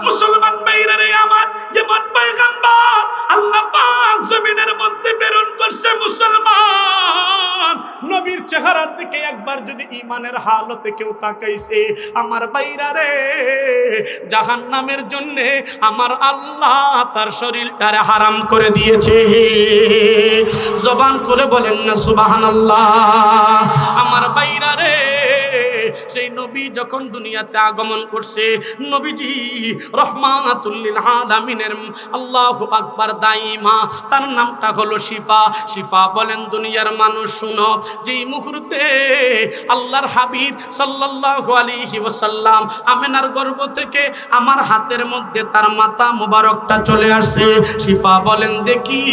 মুসলমান ভাইরা রে আমার, যেমন পয়গম্বর আল্লাহ পাক জমিনের মধ্যে প্রেরণ করছে, মুসলমান নবীর চেহারার দিকে একবার যদি ঈমানের হালতে কেউ তাকাইছে, আমার ভাইরা রে, জাহান্নামের জন্য আমার আল্লাহ তার শরীরটারে হারাম করে দিয়েছে। জবান করে বলেন না সুবহানাল্লাহ। আমার ভাইরা রে, সেই নবী যখন দুনিয়াতে আগমন করছে, নবীজি রহমাতুল লিল আলামিনের আল্লাহু আকবার দাইমা, তার নামটা হলো শিফা। শিফা বলেন দুনিয়ার মানুষ শুনো, যেই মুহূর্তে আল্লাহর হাবিব সাল্লাল্লাহু আলাইহি ওয়াসাল্লাম আমেনার গর্ভ থেকে আমার হাতের মধ্যে তার মাথা মুবারকটা চলে আসে, শিফা বলেন দেখি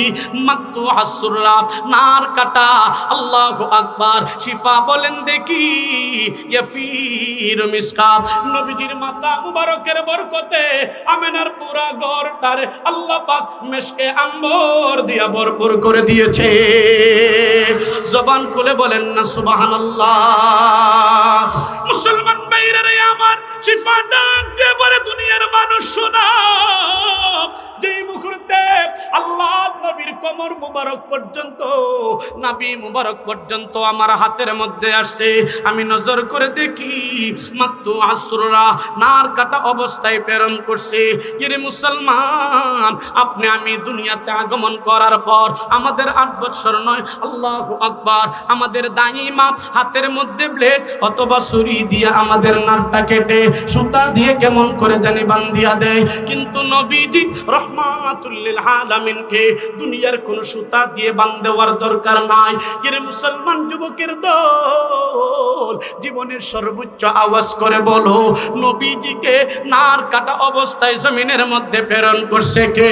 মাকতু আসুরা, নার কাটা, আল্লাহু আকবার। শিফা বলেন দেখি ইয়াফির মিসকাত, নবীজির মাথা মুবারকের বরকতে আমেনার পুরা ঘরটারে আল্লাহ পাক মেশকে আম্বর দিয়া ভরপুর করে দিয়েছে। জবান খুলে বলেন না সুবহানাল্লাহ। মুসলমান ভাইরা রে আমার, শিফা ডাক দিয়ে বলে দুনিয়ার মানুষ শোনা, যেই মুহূর্তে আল্লাহ নবীর কোমর মুবারক পর্যন্ত, নবী মুবারক পর্যন্ত আমার হাতের মধ্যে আসছে, আমি নজর করে দেখি মাকতু আসুরা, নার কাটা অবস্থায় প্রেরণ করছে। এরে মুসলমান, আপনি আমি দুনিয়াতে আগমন করার পর আমাদের 8 বছর নয়, আল্লাহু আকবার, আমাদের দাইমা হাতের মধ্যে ব্লেড অথবা ছুরি দিয়ে আমাদের নারটা কেটে সুতা দিয়ে কেমন করে জানি বান্ধিয়া দেয়, কিন্তু নবীজি রহমাতুল লিল আলামিনকে দুনিয়ার কোন সুতা দিয়ে বাঁধেওয়ার দরকার নাই। এর মুসলমান যুবকের দল, জীবনের সর্বোচ্চ আওয়াজ করে বলো, নবীজিকে নার কাটা অবস্থায় জমিনের মধ্যে প্রেরণ করছে কে?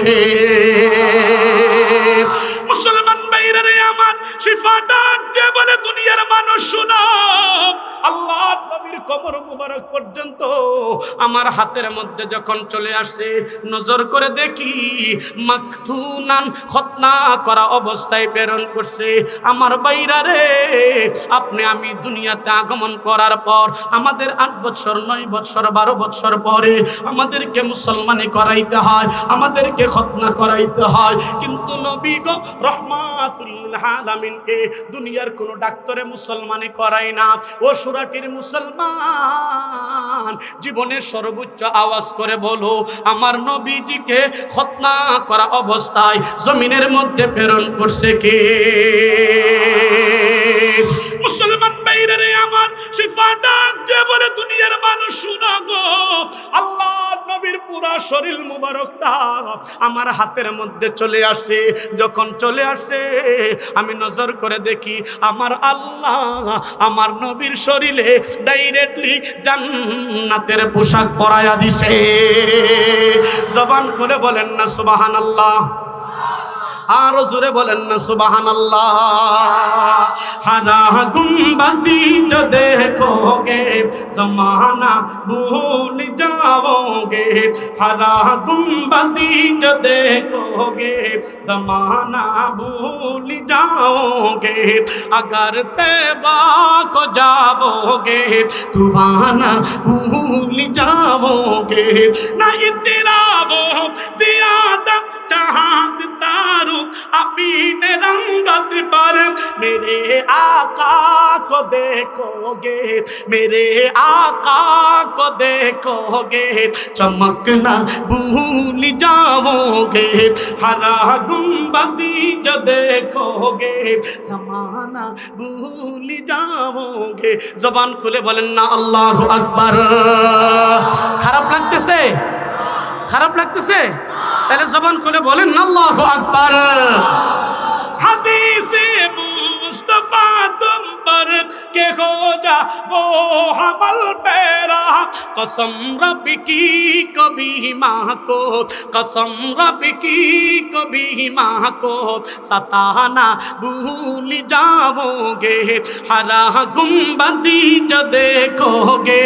মুসলমান ভাইরা রে আমার, শিফা ডাক দিয়ে বলে দুনিয়ার মানুষ শোনো, আল্লাহ নবীর কোমর মুবারক পর্যন্ত আমার হাতের মধ্যে যখন চলে আসে, নজর করে দেখি মাকতুনান, খতনা করা অবস্থায় প্রেরণ করছে। আমার বাইরা রে, আপনি আমি দুনিয়াতে আগমন করার পর আমাদের 8 বছর 9 বছর 12 বছর পরে আমাদেরকে মুসলমানি করাইতে হয়, আমাদেরকে খতনা করাইতে হয়, কিন্তু নবী গো রহমাতুল লিল আলামিনকে দুনিয়ার কোন ডাক্তারে মুসলমানি করায় না। ও সুরাটির মুসলমান, জীবনের সর্বোচ্চ আওয়াজ করে বলো, আমার নবীজিকে খতনা করা অবস্থায় জমিনের মধ্যে প্রেরণ করছে কে? মুসলমান ভাইরা রে আমার, শিফা ডাক দিয়ে বলে দুনিয়ার মানুষ শুনো গো, আল্লাহ নবীর পুরা শরীর মুবারকটা আমার হাতের মধ্যে চলে আসে। যখন চলে আসে, আমি নজর করে দেখি আমার আল্লাহ আমার নবীর শরীরে ডাইরেক্টলি জান্নাতের পোশাক পরায়া দিছে। জবান খুলে বলেন না সুবহানাল্লাহ, আর জোরে বলেন না সুবহানাল্লাহ। हरा गुंबदी जो देखोगे जमाना भूल जाओगे, हरा गुंबदी जो देखोगे जमाना भूल जाओगे, अगर तैबा को जाओगे तुवाना भूल जाओगे, ना इतराबो ज़ियादा चांद तारू अपने रंगत पर, मेरे आका को देखोगे, मेरे आका को देखोगे चमकना भूल जाओगे, हरा गुंबदी जो देखोगे ज़माना भूल जाओगे। जबान खुले बोलें ना अल्लाहु अकबर। খারাপ লাগতেছে? খারাপ লাগতেছে? তাহলে জবান খুলে বলেন না আল্লাহু আকবার। হাদিসে मुस्तफा तुम पर के हो जा वो हमल पैरा, कसम रब की कभी माँ को, कसम रब की कभी माँ को सताना भूल जाओगे, हरा गुंबदी जो देखोगे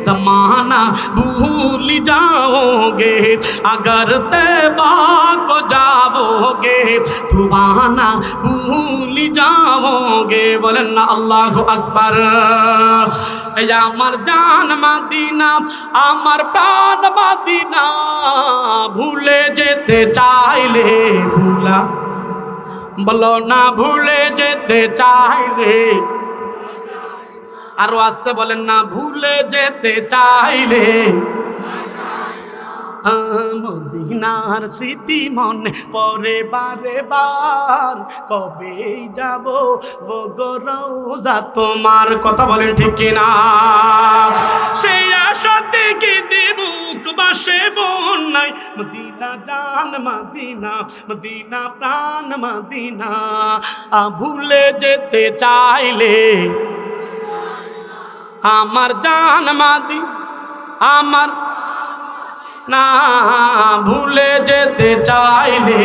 ज़माना भूल जाओगे, अगर तैबा को जाओगे तुवाना भूल जाओगे। बोलें ना अल्लाहु अकबर। আমার জান মদিনা, আমার প্রাণ মদিনা, ভুলে যেতে চাইলে ভুলা, বলো না ভুলে যেতে চাইলে, আরো আসতে বলেন না ভুলে যেতে চাইলে, মদিনার স্মৃতি মনে পরে বারে বার, কবে যাব গো রওজা তোমার। কথা বলেন ঠিক কিনা? সেই আশাতে কি বুক বাসে বন্যায়, মদিনা জান মদিনা, মদিনা প্রাণ মদিনা। ভুলে যেতে চাইলে আমার জান মাদি, আমার না ভুলে যেতে চাইলে,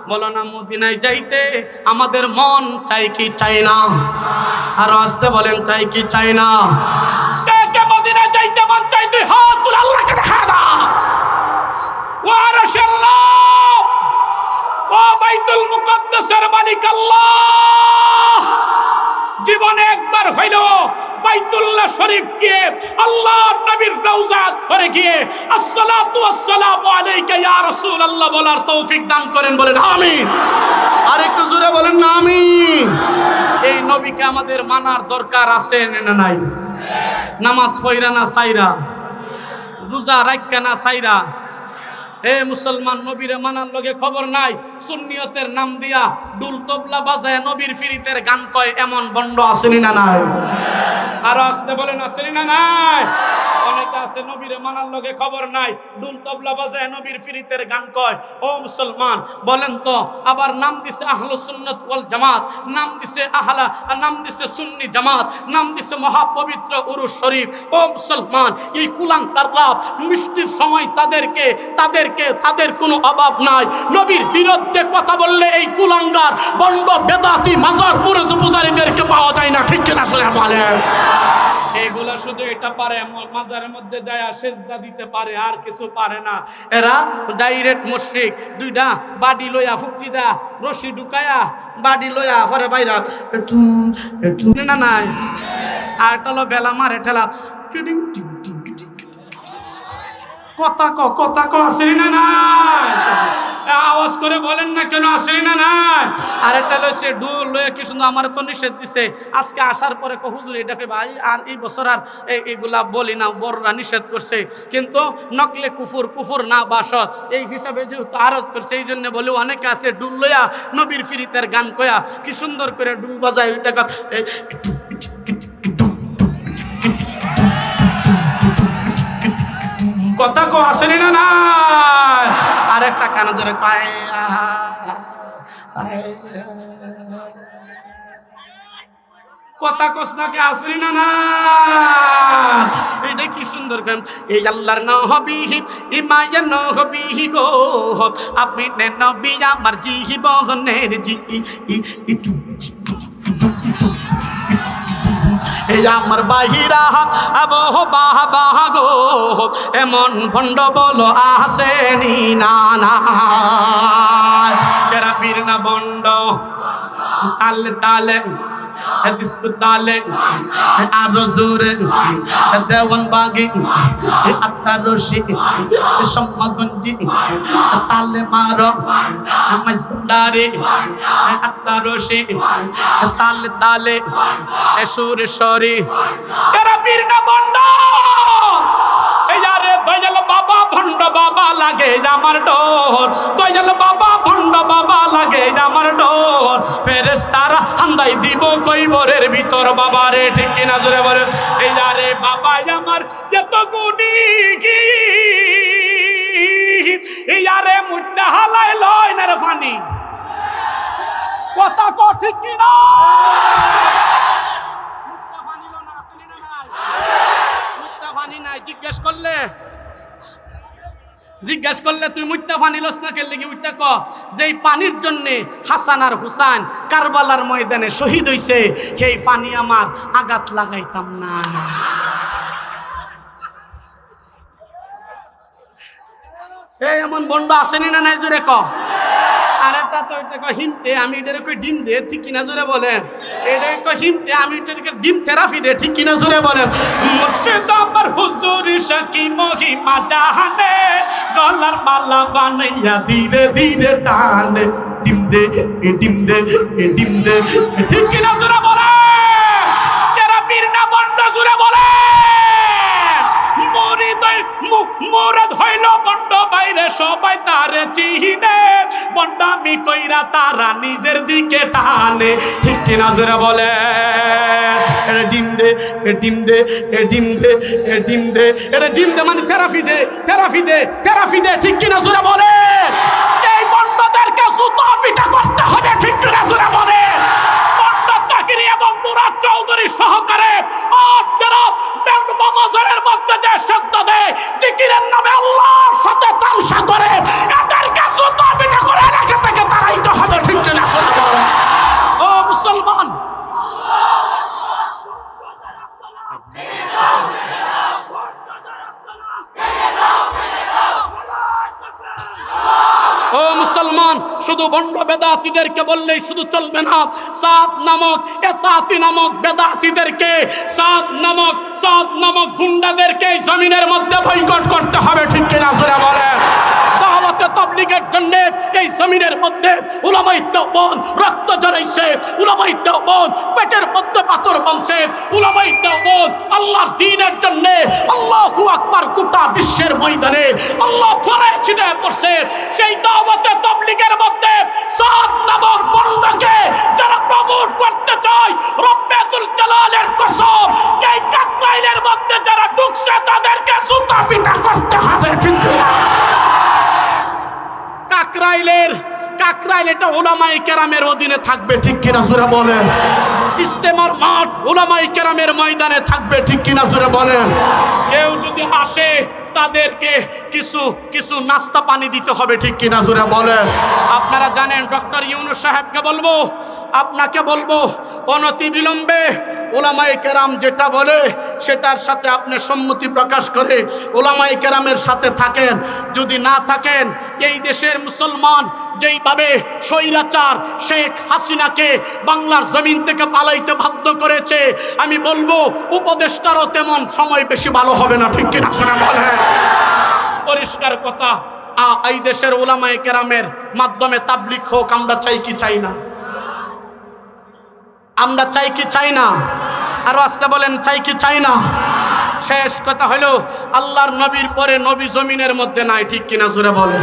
বলো না মদিনায় যাইতে আমাদের মন চাই কি চাই না? আর আসতে বলেন চাই কি চাই না? কে কে মদিনায় যাইতে মন চাই? তুই হাত তুলে আল্লাহকে দেখা দাও। ও আরশের আল্লাহ, ও বাইতুল মুকদ্দাসের মালিক আল্লাহ, জীবনে একবার হইল বাইতুল্লাহ শরীফ গিয়ে আল্লাহ নবীর রওজা ধরে গিয়ে আসসালাতু ওয়াসসালামু আলাইকা ইয়া রাসূলুল্লাহ বলার তৌফিক দান করেন, বলেন আমিন। আর একটু জোরে বলেন না আমিন। এই নবীকে আমাদের মানার দরকার আছে না নাই? নামাজ পড়া না সাইরা, রোজা রাখা না সাইরা। হে মুসলমান, নবীরে মানার লগে খবর নাই, সুন্নিয়তের নাম দিয়া ডুল তবলা বাজায় নবীর ফিরিতের গান কয়, এমন বন্ড আসেনি না নাই? আর আসতে বলেন আসেনি না নাই? অনেকে আছে নবীরে মানার লগে খবর নাই, ডুল তবলা বাজায় নবীর ফিরিতের গান কয়। ও মুসলমান বলেন তো, আবার নাম দিছে আহলুস সুন্নাত ওয়াল জামাত, নাম দিছে আহলা, নাম দিছে সুন্নি জামাত, নাম দিছে মহাপবিত্র উরুস শরীফ। ও মুসলমান, এই কুলাঙ্গাররা মিষ্টির সময় তাদের কোনো অভাব নাই। নবীর বিরুদ্ধে কথা বললে এই কুলাঙ্গার বন্ড বেদাতি মাজার পূজারীদেরকে পাওয়া যায় না, ঠিক কিনা শুনে বলেন? এগুলা শুধু এটা পারে, মাজারের মধ্যে যায় সেজদা দিতে পারে, আর কিছু পারে না। এরা ডাইরেক্ট মুশরিক। দুইটা বাড়ি লইয়া ফুকি দা রশি ঢুকায়া বাড়ি লইয়া পরে বাইরা একটু না নাই, আর একটা হলো বেলা মারে ঠেলা। কথা ক আসেনি না নাই? আওয়াজ করে বলেন না কেন আসেনি না নাই? আরেকটা লইছে ডুল লয়ে কি সুন্দর, আমার তো নিষেধ দিছে আজকে আসার পরে হুজুর এটাকে ভাই আর এই বছর আর এইগুলা বলি না, বড়রা নিষেধ করছে। কিন্তু নকলে কুফুর না বাসত, এই হিসাবে যেহেতু আরজ করছে এই জন্য বলে অনেকে আছে ডুল লইয়া নবীর ফিরিতের গান কয়া কি সুন্দর করে ডুল বাজায়, ওইটা কথা কো আসেনি না না? আর একটা কানা ধরে কয় কথা কস নাকি আসেনি না না? এটা কি সুন্দর গান। এই আল্লাহর নবী ইমায়া নবী গো, আপনি নবী আমার জীবনের জি এই আমার বাহিরা আবহ বাহ গো, এমন ভণ্ড বলো আসেনি না না? এরা বীর না বন্ড, তালে তালে ডিস্কো তালে আরো জোরে দেওয়ান বাগি আটটা রশি সম্মাগঞ্জি তালে মারো মজদারে আটটা রশি তালে তালে সুর সরি। এরা বীর না বন্ড, এয়ারে দয়াল বাবা ভণ্ড বাবা লাগে আমার ডোর, দয়াল বাবা ভণ্ড বাবা লাগে আমার ডোর। ফেরেশতারা হান্দাই দিব কইবরের ভিতর বাবারে, ঠিক কিনা জোরে বলে? এয়ারে বাবা আমার এত গুণী কি, এয়ারে মুদ্দা হালাই লয় না রে ফানি। কথা ক ঠিক কিনা? জিজ্ঞেস করলে তুই মুত্তা পানি লস না কেন লেগে উঠতে ক, যেই পানির জন্য হাসান আর হুসাইন কারবালার ময়দানে শহীদ হইছে, সেই পানি আমার আঘাত লাগাইতাম না। এই এমন বন্ধ আসেনি না নাই জোরে ক? আর একটা তো এটা কয় হিমতে, আমি এটারে কই ডিম দে, ঠিক কিনা জোরে বলেন? এটাকে কই হিমতে, আমি এটাকে ডিম থেরাপি দে, ঠিক কিনা জোরে বলেন? মুর্শিদ আমার হুজুর শাকি মহিমা জাহানে, গলার মালা বানাইয়া ধীরে ধীরে টানে, ডিম দে ডিম দে ডিম দে, ঠিক কিনা জোরে বলেন? এরা বীর না বন্ড জোরে বলেন? মরিদয় মুখ মুরাদ হইল বন্ড বাইরে সবাই তারে চিনে বন্ডামি কইরা তারা নিজের দিকে টানে ঠিক কিনা জোরে বলে ডিম দে ডিম দে ডিম দে ডিম দে এটা ডিম দে মানে থেরাপি দে থেরাপি দে থেরাপি দে ঠিক কিনা জোরে বলে এই বন্ডদেরকে জুতো পিটা করতে হবে ঠিক কিনা জোরে বলে বন্ড তাকিরি এবং মুরাদ চৌধুরী সহকারে যারা ব্যান্ড বাজারের মধ্যে যে সাজদা দেয় জিকিরের নামে আল্লাহর সাথে তামসা করে এদেরকে জুতো পিটা করে এলাকা থেকে তাড়াইতে হবে ঠিক কিনা জোরে বলে ও মুসলমান ও মুসলমান শুধু বন্ড বেদাতীদেরকে বললেই শুধু চলবে না সাত নামক এতাতি নামক বেদাতীদেরকে সাত নামক গুন্ডাদেরকে জমিনের মধ্যে বয়কট করতে হবে ঠিক কিনা জোরে বলেন দাওয়াতে তাবলীগের জন্য এই জমিনের মধ্যে উলামায়ে দেওবন্দ রক্ত ঝরাইছে উলামায়ে দেওবন্দ পেটের মধ্যে পাথর বাঁধছে উলামায়ে দেওবন্দ আল্লাহর দ্বীনের জন্য আল্লাহু আকবার গোটা বিশ্বের ময়দানে আল্লাহ ছড়ায় ছিটায় পড়ছে সেই দাওয়াতে তাবলীগের মধ্যে সাত নামক বন্ডকে যারা প্রমোট করতে চায় রব্বুল জালালের কসম এই কাকরাইলের মধ্যে যারা ঢুকছে তাদেরকে জুতা পিটা করতে হবে ঠিক না কাকরাইল এটা উলামায়ে কেরামের অধীনে থাকবে ঠিক কিনা জোরে বলেন ইজতেমার মাঠ উলামায়ে কেরামের ময়দানে থাকবে ঠিক কিনা জোরে বলেন কেউ যদি আসে তাদেরকে কিছু নাস্তা পানি দিতে হবে ঠিক কিনা জোরে বলেন আপনারা জানেন ডক্টর ইউনূস সাহেবকে বলবো আপনাকে বলবো অনতি বিলম্বে উলামায়ে কেরাম যেটা বলে সেটার সাথে আপনি সম্মতি প্রকাশ করে উলামায়ে কেরামের সাথে থাকেন যদি না থাকেন এই দেশের মুসলমান যেইভাবে স্বৈরাচার শেখ হাসিনাকে বাংলার জমিন থেকে পালাইতে বাধ্য করেছে আমি বলবো উপদেষ্টারও তেমন সময় বেশি ভালো হবে না ঠিক কিনা শুনে বলেন পরিষ্কার কথা এই দেশের উলামায়ে কেরামের মাধ্যমে তাবলীগ হোক আমরা চাই কি চাই না আমরা চাই কি চাই না আরো আসতে বলেন চাই কি চাই না শেষ কথা হলো আল্লাহর নবীর পরে নবী জমিনের মধ্যে নাই ঠিক কিনা জোরে বলে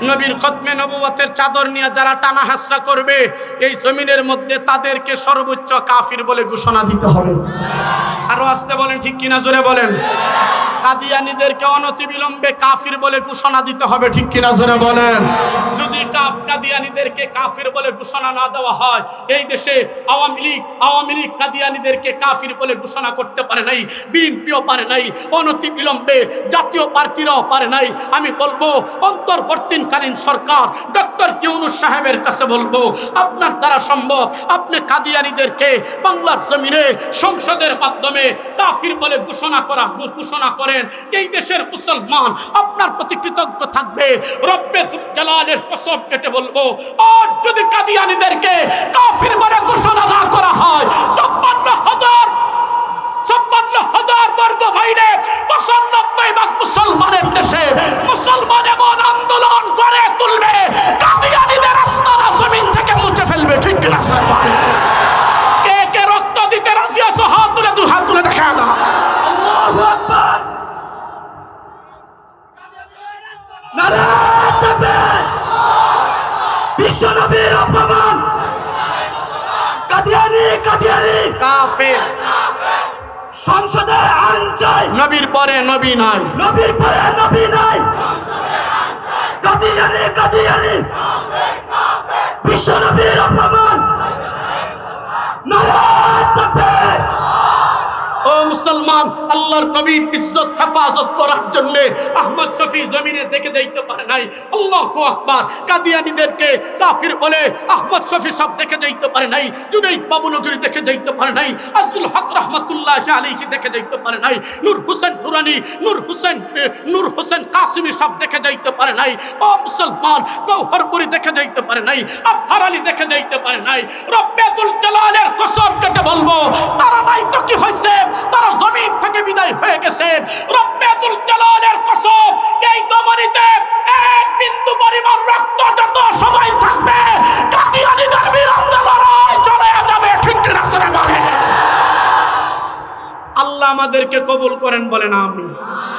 নবীর খতমে নবুয়তের চাদর নিয়ে যারা টানা হাসা করবে এই জমিনের মধ্যে তাদেরকে সর্বোচ্চ কাফির বলে ঘোষণা দিতে হবে আরো আসতে বলেন ঠিক কিনা জোরে বলেন কাদিয়ানীদেরকে অনতিবিলম্বে কাফির বলে ঘোষণা দিতে হবে ঠিক কিনা জোরে বলেন যদি কাদিয়ানীদেরকে কাফির বলে ঘোষণা না দেওয়া হয় এই দেশে আওয়ামী লীগ কাদিয়ানীদেরকে কাফির বলে ঘোষণা করতে পারে নাই বিএনপিও পারে নাই অনতিবিলম্বে জাতীয় পার্টিরাও পারে নাই আমি বলবো অন্তর্বর্তীকালীন সরকার ডক্টর ইউনূস সাহেবের কাছে বলবো আপনার দ্বারা সম্ভব আপনি কাদিয়ানীদেরকে বাংলার জমিনে সংসদের মাধ্যমে কাফির বলে ঘোষণা করেন এই দেশের মুসলমান আপনার প্রতি কৃতজ্ঞ থাকবে রব্বুল জালালের কসম কেটে বলবো আর যদি কাদিয়ানীদেরকে কাফির বলে ঘোষণা না করা হয় 56,000 বর্গ মাইলে 95 ভাগ মুসলমানের দেশে মুসলমান এমন আন্দোলন করে তুলবে কাদিয়ানীদের আস্তানা জমিন থেকে মুছে ফেলবে ঠিক কিনা কে কে রক্ত দিতে রাজি আছো হাত তুলে দেখা দাও আল্লাহু আকবার নারায়ে তাকবীর বিশ্বনবীর অপমান কাদিয়ানী কাফের সংসদে আইন চাই নবীর পরে নবী নাই কাদিয়ানী বিশ্বনবীর অপমান নারায়ে তাকবীর ও মুসলমান আল্লাহর নবীর ইজ্জত হেফাজত করার জন্য আহমদ শফি জমিনে দেখে যাইতে পারে নাই আল্লাহু আকবার কাদিয়ানীদেরকে কাফির বলে আহমদ শফি সব দেখে যাইতে পারে নাই জুনাইদ বাবুনগরী দেখে যাইতে পারে নাই আজুল হক রাহমাতুল্লাহ আলাইহি দেখে যাইতে পারে নাই নূর হোসেন নুরানি নূর হোসেন কাসিমি সব দেখে যাইতে পারে নাই ও মুসলমান গৌহরপুরি দেখে যাইতে পারে নাই আফহার আলী দেখে যাইতে পারে নাই রব্বুল জালালের কসম কেটে বলবো তারা নাই তো কি হইছে তারা জমিন থেকে বিদায় হয়ে গেছে রব্বুল জালালের কসম এই দমনিতে এক বিন্দু পরিমাণ রক্ত যত সময় থাকবে কাদিয়ানীদের বিরুদ্ধে লড়াই চলে যাবে ঠিক না বলে আল্লাহ আমাদেরকে কবুল করেন বলেন আমিন।